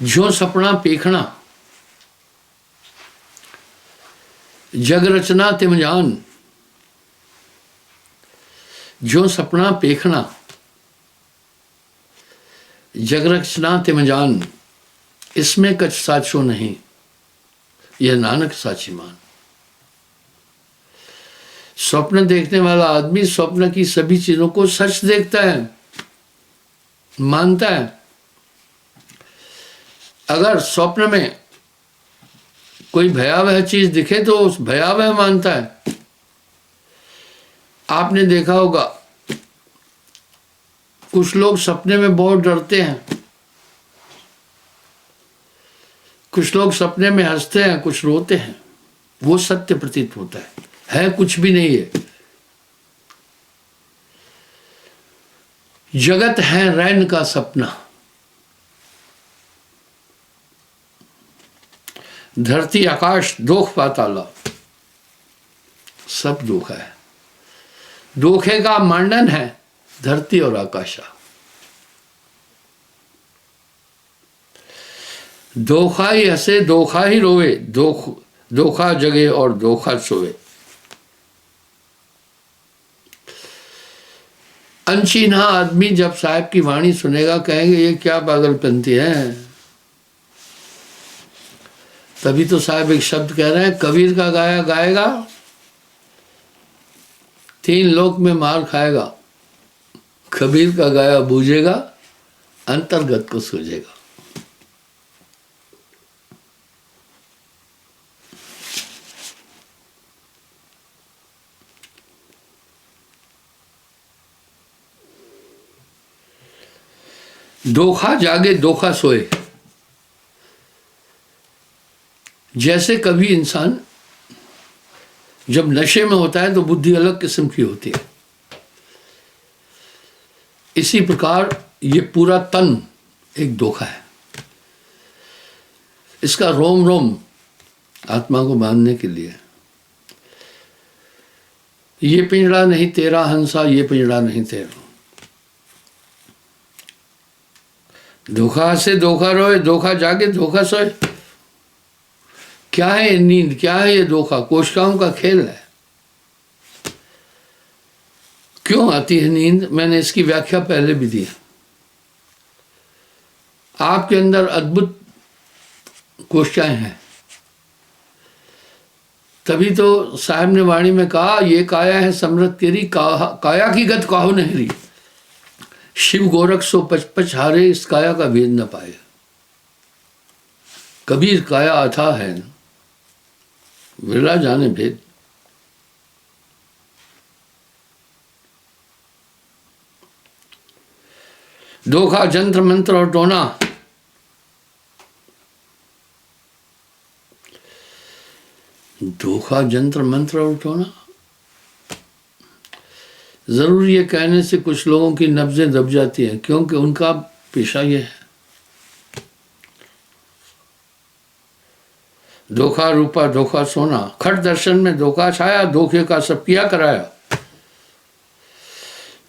जो सपना पेखना जग रचना तिम जान, जो सपना पेखना जग रचना तिम जान, इसमें कछ साचो नहीं, यह नानक साची मान। स्वप्न देखने वाला आदमी स्वप्न की सभी चीजों को सच देखता है, मानता है। अगर स्वप्न में कोई भयावह चीज दिखे तो उस भयावह मानता है। आपने देखा होगा कुछ लोग सपने में बहुत डरते हैं, कुछ लोग सपने में हंसते हैं, कुछ रोते हैं। वो सत्य प्रतीत होता है कुछ भी नहीं है। जगत है रैन का सपना, धरती आकाश दोख पाताला, सब धोखा है। धोखे का मांडन है धरती और आकाशा। धोखा ही हंसे धोखा ही रोवे, धोखा जगे और धोखा सोवे। अनचिन्हा आदमी जब साहब की वाणी सुनेगा कहेंगे ये क्या पागलपंती है। तभी तो साहब एक शब्द कह रहे हैं, कबीर का गाया गाएगा, तीन लोक में मार खाएगा। कबीर का गाया बूझेगा, अंतर्गत को सूझेगा। धोखा जागे धोखा सोए। जैसे कभी इंसान जब नशे में होता है तो बुद्धि अलग किस्म की होती है, इसी प्रकार ये पूरा तन एक धोखा है। इसका रोम रोम आत्मा को बांधने के लिए, ये पिंजड़ा नहीं तेरा हंसा, ये पिंजड़ा नहीं तेरा। धोखा से धोखा रोए, धोखा जागे धोखा सोए। क्या है ये नींद, क्या है ये धोखा? कोशिकाओं का खेल है। क्यों आती है नींद? मैंने इसकी व्याख्या पहले भी दी। आपके अंदर अद्भुत कोशिकाएं हैं, तभी तो साहब ने वाणी में कहा, ये काया है समृत तेरी, काया की गत काहू नहीं रही। शिव गोरख सो पचपच हारे, इस काया का भेद न पाए। कबीर काया अथा है, विरला जाने भेद। धोखा जंत्र मंत्र और टोना, धोखा जंत्र मंत्र और टोना। जरूर ये कहने से कुछ लोगों की नब्जें दब जाती हैं, क्योंकि उनका पेशा ये है। धोखा रूपा धोखा सोना, खट दर्शन में धोखा छाया, धोखे का सब किया कराया।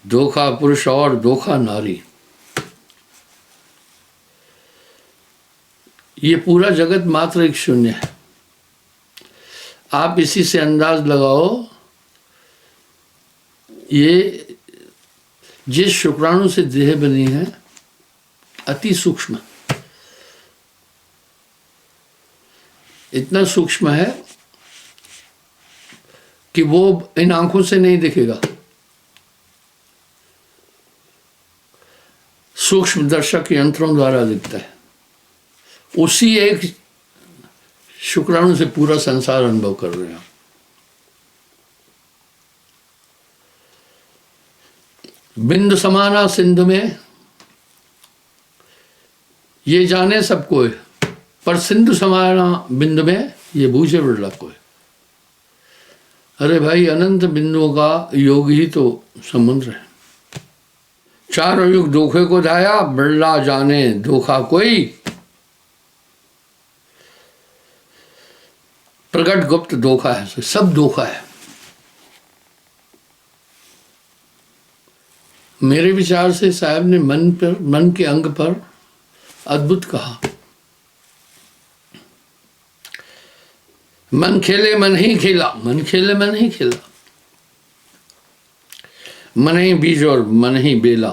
धोखा पुरुष और धोखा नारी, ये पूरा जगत मात्र एक शून्य है। आप इसी से अंदाज लगाओ, ये जिस शुक्राणु से देह बनी है अति सूक्ष्म, इतना सूक्ष्म है कि वो इन आंखों से नहीं दिखेगा। सूक्ष्म दर्शक यंत्रों द्वारा दिखता है। उसी एक शुक्राणु से पूरा संसार अनुभव कर रहे हैं। बिंदु समाना सिंधु में, ये जाने सब कोई, पर सिंधु समाना बिंदु में ये बूझे बिरला कोई। अरे भाई, अनंत बिंदुओं का योग ही तो समुद्र है। चारों युग धोखे को धाया, बिरला जाने धोखा कोई। प्रगट गुप्त धोखा है, सब धोखा है। मेरे विचार से साहब ने मन के अंग पर अद्भुत कहा। मन खेले मन ही खेला, मन खेले मन ही खेला, मन ही बीज और मन ही बेला।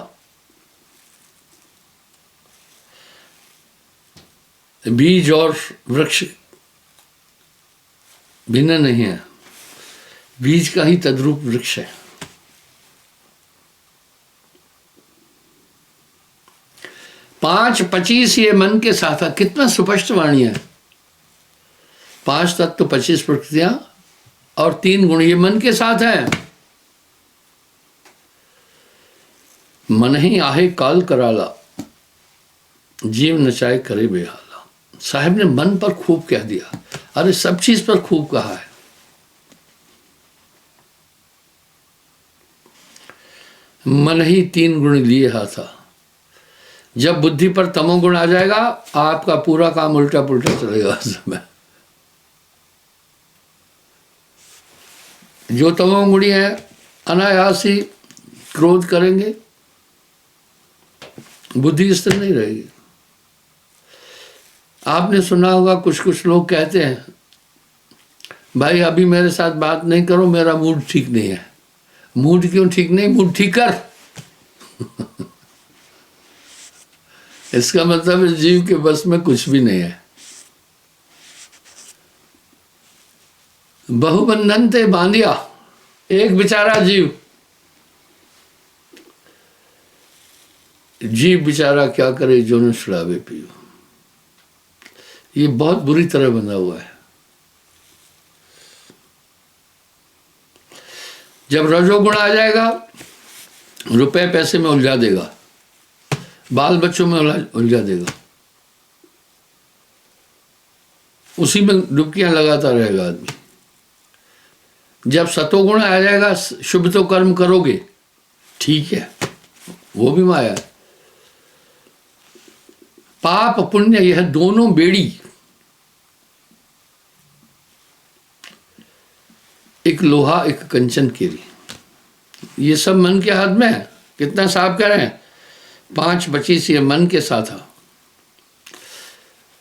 बीज और वृक्ष भिन्न नहीं है, बीज का ही तद्रूप वृक्ष है। 5:25 ये मन के साथ है। कितना स्पष्ट वाणी है। 5 तत्व 25 प्रकृतियां और 3 गुण ये मन के साथ है। मन ही आहे काल कराला, जीव नचाए करे बेहाला। साहब ने मन पर खूब कह दिया। अरे सब चीज पर खूब कहा है। मन ही 3 गुण लिए हाथा। जब बुद्धि पर तमोगुण आ जाएगा, आपका पूरा काम उल्टा पुल्टा चलेगा। समय जो तमोगुणी है अनायास ही क्रोध करेंगे, बुद्धि स्थिर नहीं रहेगी। आपने सुना होगा कुछ कुछ लोग कहते हैं, भाई अभी मेरे साथ बात नहीं करो, मेरा मूड ठीक नहीं है। मूड क्यों ठीक नहीं? मूड ठीक कर। इसका मतलब इस जीव के बस में कुछ भी नहीं है। बहुबंधन ते बांधिया, एक बेचारा जीव बेचारा क्या करे, जो न छुड़ावे पियो। ये बहुत बुरी तरह बंधा हुआ है। जब रजोगुण आ जाएगा, रुपए पैसे में उलझा देगा, बाल बच्चों में उलझा देगा, उसी में डुबकियां लगाता रहेगा आदमी। जब सतोगुण आ जाएगा, शुभ तो कर्म करोगे, ठीक है, वो भी माया है। पाप पुण्य यह दोनों बेड़ी एक लोहा एक कंचन केरी, ये सब मन के हाथ में है। कितना साफ कह रहे हैं, 5:25 ये मन के साथ है।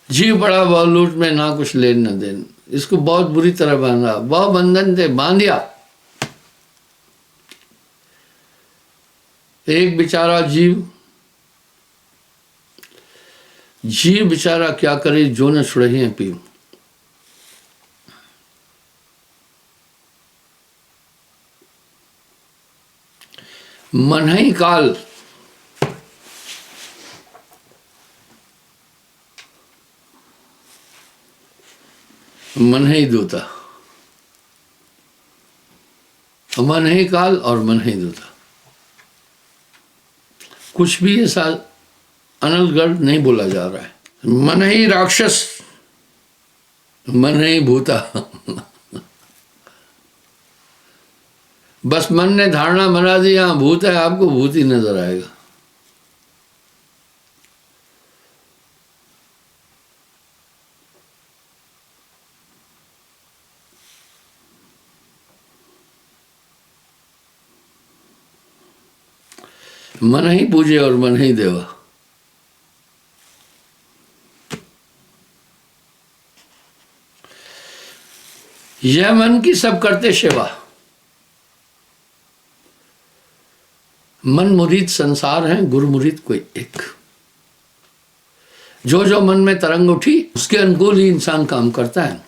जीव बड़ा बॉलीवुड में ना कुछ लेन न देन, इसको बहुत बुरी तरह बांधा। बहु बंधन से बांधिया, एक बेचारा जीव बेचारा क्या करे, जो न छुड़े पियो। मन ही काल, मन ही दूता। मन ही काल और मन ही दूता। कुछ भी ऐसा अनलगढ़ नहीं बोला जा रहा है। मन ही राक्षस, मन ही भूता। बस मन ने धारणा बना दी यहां भूत है, आपको भूत ही नजर आएगा। मन ही पूजे और मन ही देवा। यह मन की सब करते सेवा। मन मुरीद संसार है, गुरु मुरीद कोई एक। जो जो मन में तरंग उठी, उसके अनुकूल ही इंसान काम करता है।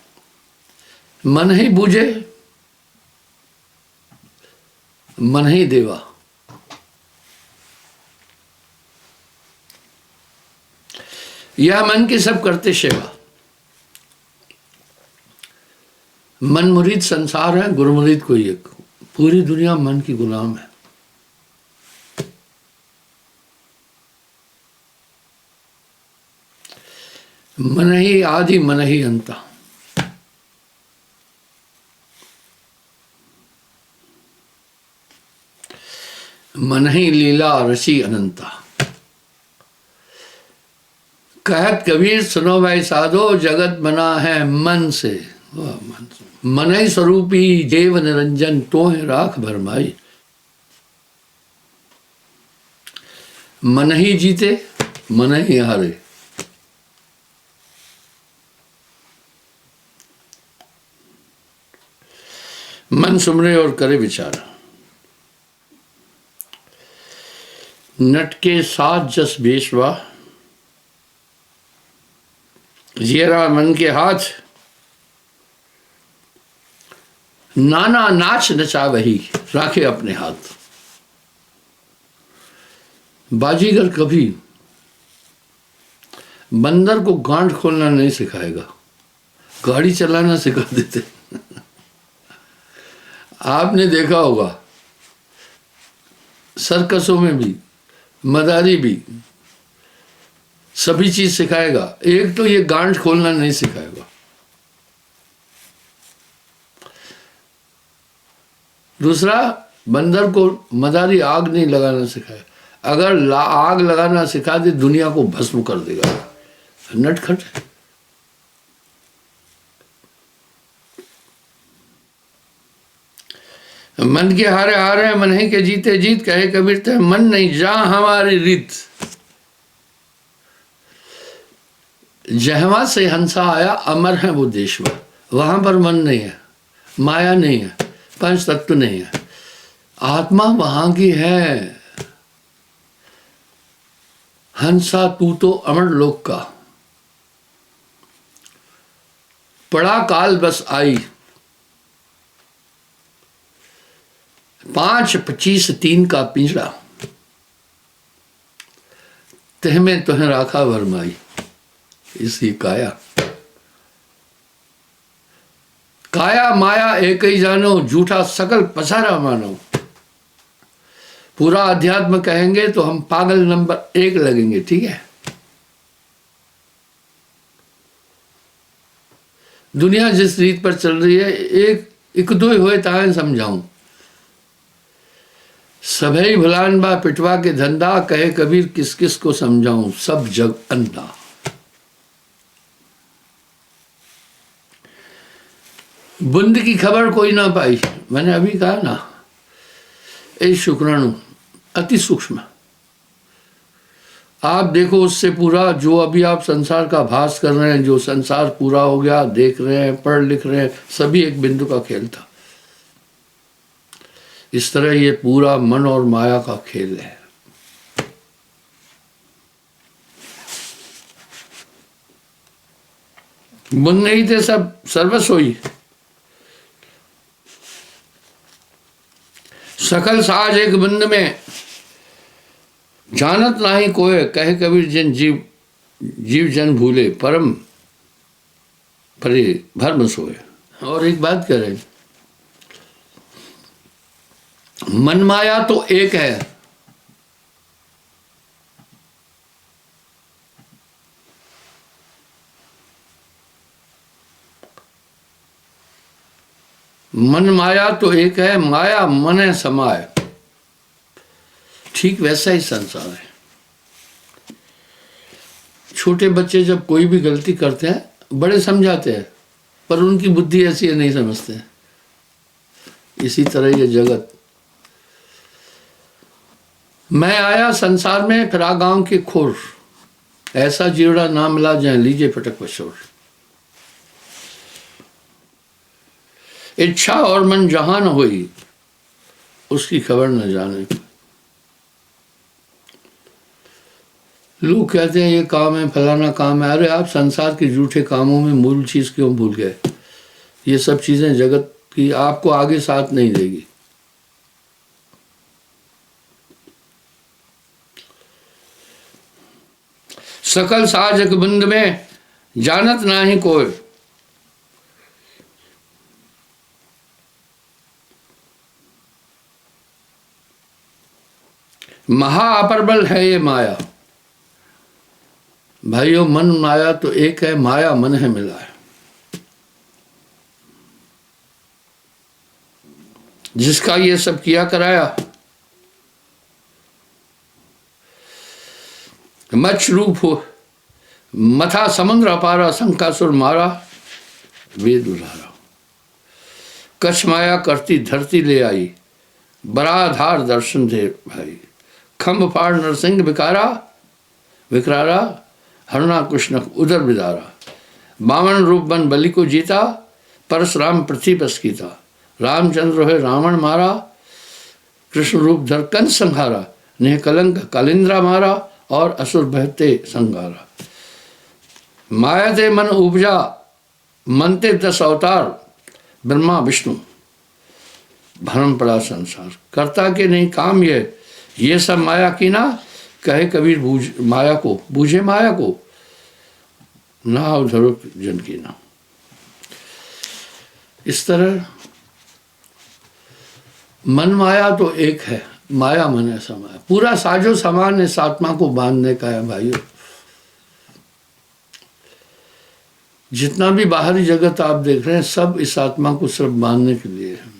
मन ही बूझे, मन ही देवा। यह मन की सब करते सेवा। मन मुरीद संसार है, गुरु मुरीद कोई एक। पूरी दुनिया मन की गुलाम है। मन ही आदि मन ही अंता। मन ही लीला रसी अनंता। कहत कबीर सुनो भाई साधो, जगत बना है मन से। मन से मन ही स्वरूपी देव निरंजन, तो है राख भरमाई। मन ही जीते मन ही हारे। मन सुमरे और करे विचार। नट के साथ जस बेशवा, जियरा मन के हाथ, नाना नाच नचा वही राखे अपने हाथ। बाजीगर कभी बंदर को गांठ खोलना नहीं सिखाएगा, गाड़ी चलाना सिखा देते। आपने देखा होगा सर्कसों में भी, मदारी भी, सभी चीज सिखाएगा, एक तो ये गांठ खोलना नहीं सिखाएगा। दूसरा, बंदर को मदारी आग नहीं लगाना सिखाए, अगर आग लगाना सिखा दे दुनिया को भस्म कर देगा। नटखट है। मन के हारे हारे मन ही के जीते जीत, कहे कबीर ते मन नहीं जहां हमारी रीत। जहवा से हंसा आया अमर है वो देशवा, वहां पर मन नहीं है, माया नहीं है, पंच तत्व नहीं है, आत्मा वहां की है। हंसा तू तो अमर लोक का, पड़ा काल बस आई। 5, 25, 3 का पिंजरा, तह में तुह राखा वरमाई। इसी काया, काया माया एक ही जानो, झूठा सकल पसारा मानो। पूरा अध्यात्म कहेंगे तो हम पागल नंबर 1 लगेंगे, ठीक है। दुनिया जिस रीत पर चल रही है, एक दो हुए ताए समझाऊं। सभई भुलान बा पिटवा के धंधा, कहे कबीर किस किस को समझाऊं, सब जग अंधा। बुंद की खबर कोई ना पाई, मैंने अभी कहा ना, ये शुक्राणु अति सूक्ष्म। आप देखो उससे पूरा, जो अभी आप संसार का भास कर रहे हैं, जो संसार पूरा हो गया, देख रहे हैं, पढ़ लिख रहे हैं, सभी एक बिंदु का खेल था। इस तरह ये पूरा मन और माया का खेल है। बुन नहीं थे सब सर्वस्व ही, सकल साज एक बंद में, जानत नाही कोय, कहे कबीर जिन जीव जन भूले, परम परे भर्म सोए। और एक बात करें, मन माया तो एक है, मन माया तो एक है, माया मन है समाय। ठीक वैसा ही संसार है। छोटे बच्चे जब कोई भी गलती करते हैं, बड़े समझाते हैं, पर उनकी बुद्धि ऐसी है, नहीं समझते हैं। इसी तरह ये जगत, मैं आया संसार में फिरा गांव के खोर, ऐसा जीवड़ा ना मिला जहाँ लीजिए फटक बशोर। इच्छा और मन जहां न हुई, उसकी खबर न जाने। लोग कहते हैं ये काम है, फलाना काम है। अरे आप संसार के झूठे कामों में मूल चीज क्यों भूल गए? ये सब चीजें जगत की आपको आगे साथ नहीं देगी। सकल साजक बंद में जानत नाही कोई, महाअपरबल है ये माया। भाइयों, मन माया तो एक है, माया मन है मिला है। जिसका ये सब किया कराया, मच्छ रूप हो, मथा समुद्र अपारा, शंकासुर मारा, वेद उधारा। कछ माया करती धरती ले आई, बराधार दर्शन दे भाई। खम्भ फाड़ नरसिंह विकारा, हरुणा कृष्ण उदर बिदारा। बावन रूप बन बलि को जीता, परशुराम पृथ्वी बस कीता। रामचंद्र है रावण मारा, कृष्ण रूप धर कंस संहारा, नेह कलंक कालिंद्रा मारा, और असुर बहते संगारा। माया ते मन उपजा, मन ते 10 अवतार, ब्रह्मा विष्णु भरम पड़ा संसार। करता के नहीं काम ये सब माया की ना, कहे कबीर बूझ माया को, बूझे माया को, ना उधरो जन की ना। इस तरह मन माया तो एक है, माया मन ऐसा माया, पूरा साजो सामान इस आत्मा को बांधने का है भाइयों। जितना भी बाहरी जगत आप देख रहे हैं सब इस आत्मा को सिर्फ बांधने के लिए है।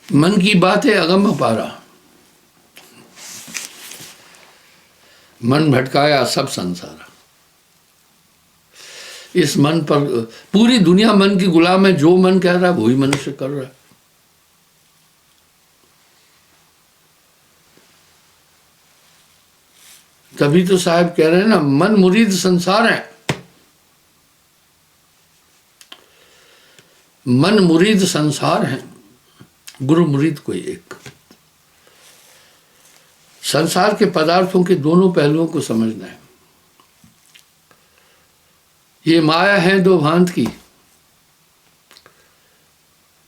मन की बात है अगम अपारा, मन भटकाया सब संसार। इस मन पर पूरी दुनिया मन की गुलाम है, जो मन कह रहा है वही मनुष्य कर रहा है। तभी तो साहब कह रहे हैं ना, मन मुरीद संसार है, मन मुरीद संसार है, गुरु मुरीद कोई एक। संसार के पदार्थों के दोनों पहलुओं को समझना है। ये माया है दो भांत की,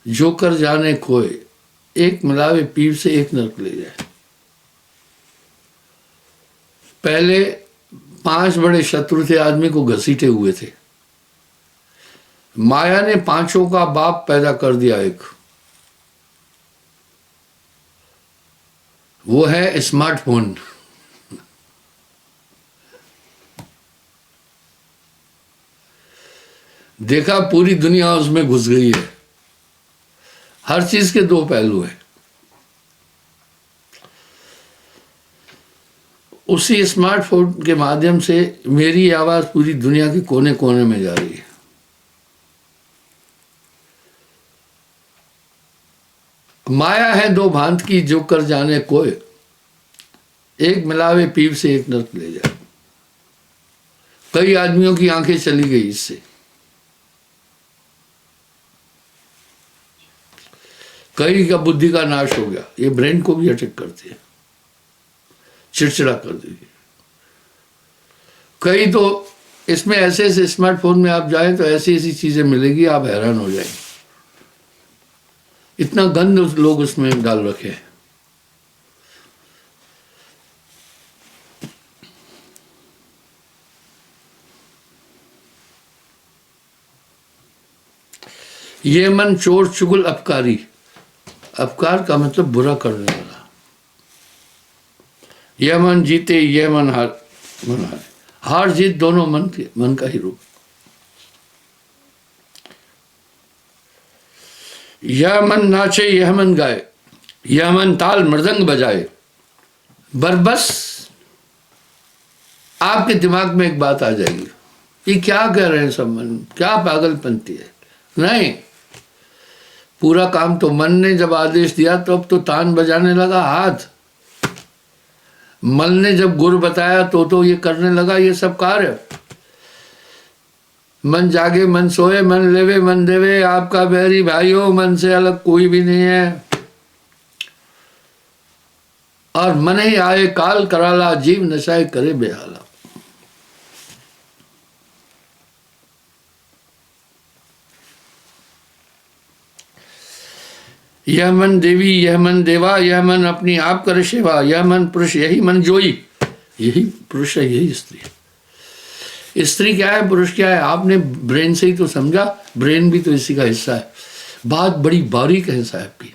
जो कर जाने खोए, एक मिलावे पीर से एक नरक ले जाए। पहले 5 बड़े शत्रु थे, आदमी को घसीटे हुए थे। माया ने 5 का बाप पैदा कर दिया एक, वो है स्मार्टफोन। देखा पूरी दुनिया उसमें घुस गई है। हर चीज के 2 पहलू हैं। उसी स्मार्टफोन के माध्यम से मेरी आवाज पूरी दुनिया के कोने कोने में जा रही है। माया है दो भांत की, जो कर जाने कोई, एक मिलावे पीर से एक नरक ले जाए। कई आदमियों की आंखें चली गई इससे, कई का बुद्धि का नाश हो गया। ये ब्रेन को भी अटैक करती है, चिड़चिड़ा कर देगी। कई तो इसमें ऐसे ऐसे स्मार्टफोन में आप जाएं तो ऐसी ऐसी चीजें मिलेगी, आप हैरान हो जाएंगे। इतना गंद लोग उसमें डाल रखे हैं। ये मन चोर चुगल अपकारी, अपकार का मतलब बुरा करने वाला। यह मन जीते, यह मन हारे। हार जीत दोनों मन का ही रूप। यह मन नाचे, यह मन गाए, यह मन ताल मृदंग बजाए। बस आपके दिमाग में एक बात आ जाएगी, ये क्या कह रहे हैं सब मन, क्या पागलपंती है। नहीं, पूरा काम तो मन ने जब आदेश दिया तो अब तो तान बजाने लगा हाथ। मन ने जब गुर बताया तो ये करने लगा ये सब कार्य। मन जागे मन सोए, मन लेवे मन देवे, आपका बैरी भाइयों, मन से अलग कोई भी नहीं है। और मन ही आए काल कराला, जीव नशाए करे बेहाला। यह मन देवी, यह मन देवा, यह मन अपनी आप करे सेवा, यह मन पुरुष, यही मन जोई। यही पुरुष है, यही स्त्री है। स्त्री क्या है, पुरुष क्या है, आपने ब्रेन से ही तो समझा। ब्रेन भी तो इसी का हिस्सा है। बात बड़ी बारीक है साहब की।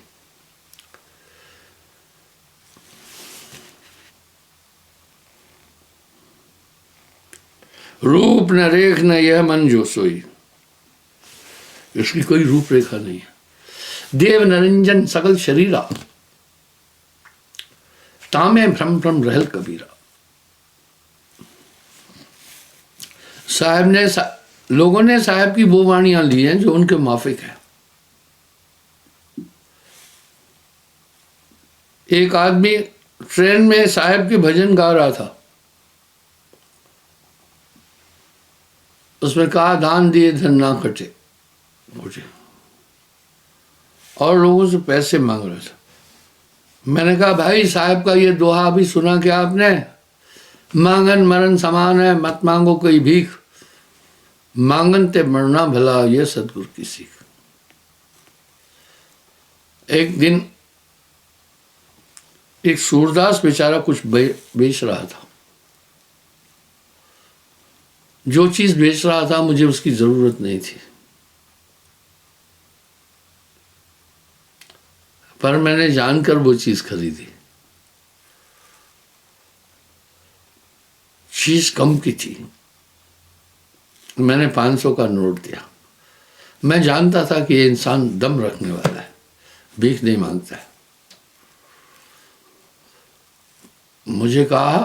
रूप न रेख न यह मन जो सोई, इसकी कोई रूपरेखा नहीं है। देव नरंजन सकल शरीरा, तामे भ्रम भ्रम रहल कबीरा। साहब ने लोगों ने साहब की वो वाणियां ली हैं जो उनके माफिक है। एक आदमी ट्रेन में साहब के भजन गा रहा था, उसमें कहा दान दिए धन ना कटे मुझे, और लोगों से पैसे मांग रहा था। मैंने कहा भाई साहब का ये दोहा अभी सुना क्या आपने? मांगन मरण समान है, मत मांगो कोई भीख, मांगन ते मरना भला, ये सतगुरु की सीख। एक दिन एक सूरदास बेचारा कुछ बेच रहा था, जो चीज बेच रहा था मुझे उसकी जरूरत नहीं थी, पर मैंने जानकर वो चीज खरीदी। चीज कम की थी, मैंने 500 का नोट दिया। मैं जानता था कि ये इंसान दम रखने वाला है, भीख नहीं मांगता है। मुझे कहा,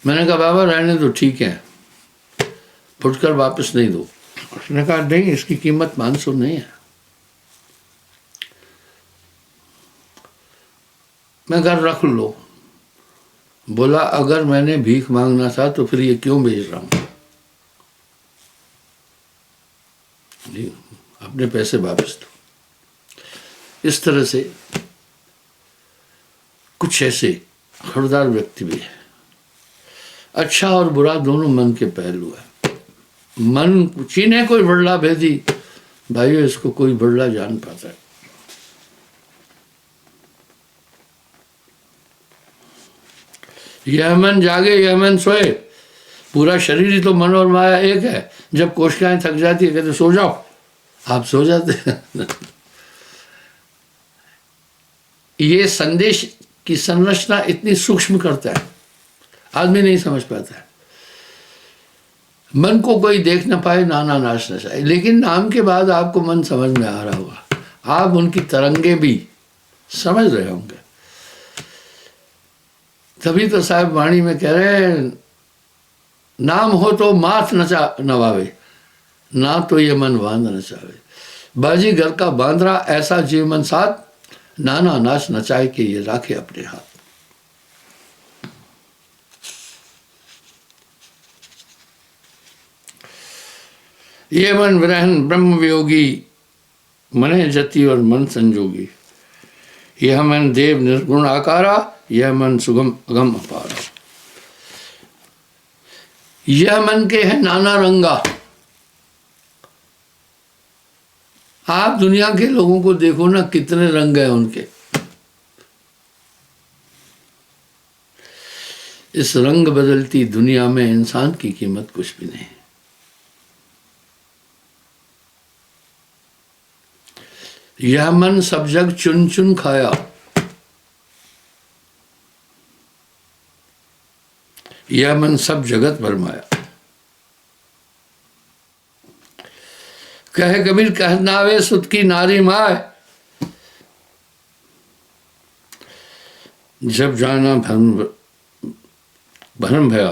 मैंने कहा बाबा रहने दो, ठीक है, फुटकर वापस नहीं दो। उसने कहा नहीं, इसकी कीमत 500 नहीं है। मैं घर रख लो। बोला अगर मैंने भीख मांगना था तो फिर ये क्यों भेज रहा हूं? अपने पैसे वापस दो। इस तरह से कुछ ऐसे हरदार व्यक्ति भी है। अच्छा और बुरा दोनों मन के पहलू है। मन चीने कोई बड़ला भेदी, भाइयों इसको कोई बड़ला जान पाता है। यह मन जागे यह मन सोए, पूरा शरीर ही तो मन और माया एक है। जब कोशिकाएं थक जाती है कहते सो जाओ, आप सो जाते हैं। ये संदेश की संरचना इतनी सूक्ष्म करता है, आदमी नहीं समझ पाता है। मन को कोई देख ना पाए, नाना नाश न चाहे, लेकिन नाम के बाद आपको मन समझ में आ रहा होगा, आप उनकी तरंगे भी समझ रहे होंगे। तभी तो साहब वाणी में कह रहे हैं, नाम हो तो माथ नवावे, ना तो ये मन बांध नचावे। बाजी घर का बांदरा ऐसा जीव मन साथ, नाना नाश नचाए के ये राखे अपने हाथ। ये मन विरहन ब्रह्म वियोगी, मने जति और मन संजोगी। यह मन देव निर्गुण आकारा, यह मन सुगम अगम अपारा। यह मन के है नाना रंगा। आप दुनिया के लोगों को देखो ना, कितने रंग हैं उनके। इस रंग बदलती दुनिया में इंसान की कीमत कुछ भी नहीं। यह मन सब जग चुन चुन खाया, यह मन सब जगत भरमाया। कहे कबीर कहनावे सुत की नारी माय, जब जाना भरम भया,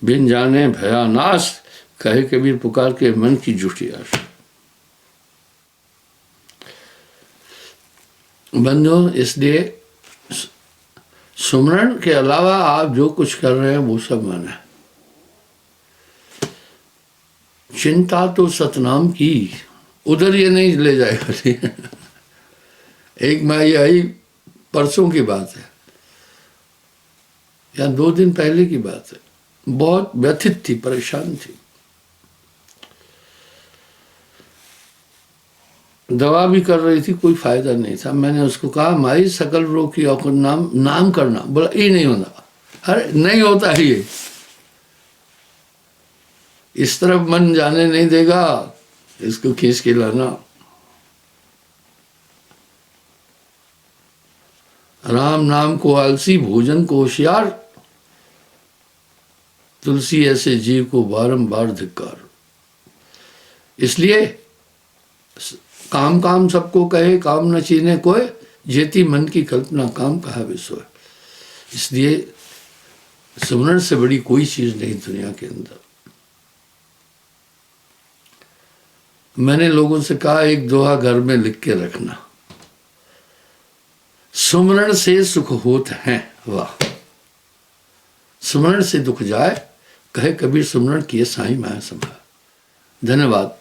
बिन जाने भया नाश। कहे कबीर पुकार के मन की झूठी आश। बंधुओं, इसलिए सुमरण के अलावा आप जो कुछ कर रहे हैं वो सब मन है। चिंता तो सतनाम की, उधर ये नहीं ले जाएगा। एक माई आई, परसों की बात है या 2 दिन पहले की बात है, बहुत व्यथित थी, परेशान थी। दवा भी कर रही थी, कोई फायदा नहीं था। मैंने उसको कहा माई सकल रोग की औषध नाम करना। बोला ये नहीं होता। अरे नहीं होता है ये, इस तरफ मन जाने नहीं देगा, इसको खींच के लाना। राम नाम को आलसी, भोजन को होशियार, तुलसी ऐसे जीव को बारंबार धिक्कार। इसलिए काम काम सबको कहे, काम न चीने कोय, जेती मन की कल्पना काम कहा विसोय। इसलिए सुमरण से बड़ी कोई चीज नहीं दुनिया के अंदर। मैंने लोगों से कहा एक दोहा घर में लिख के रखना, सुमरण से सुख होत हैं। वाह, सुमरण से दुख जाए, कहे कबीर सुमरण किए साईं माया समा। धन्यवाद।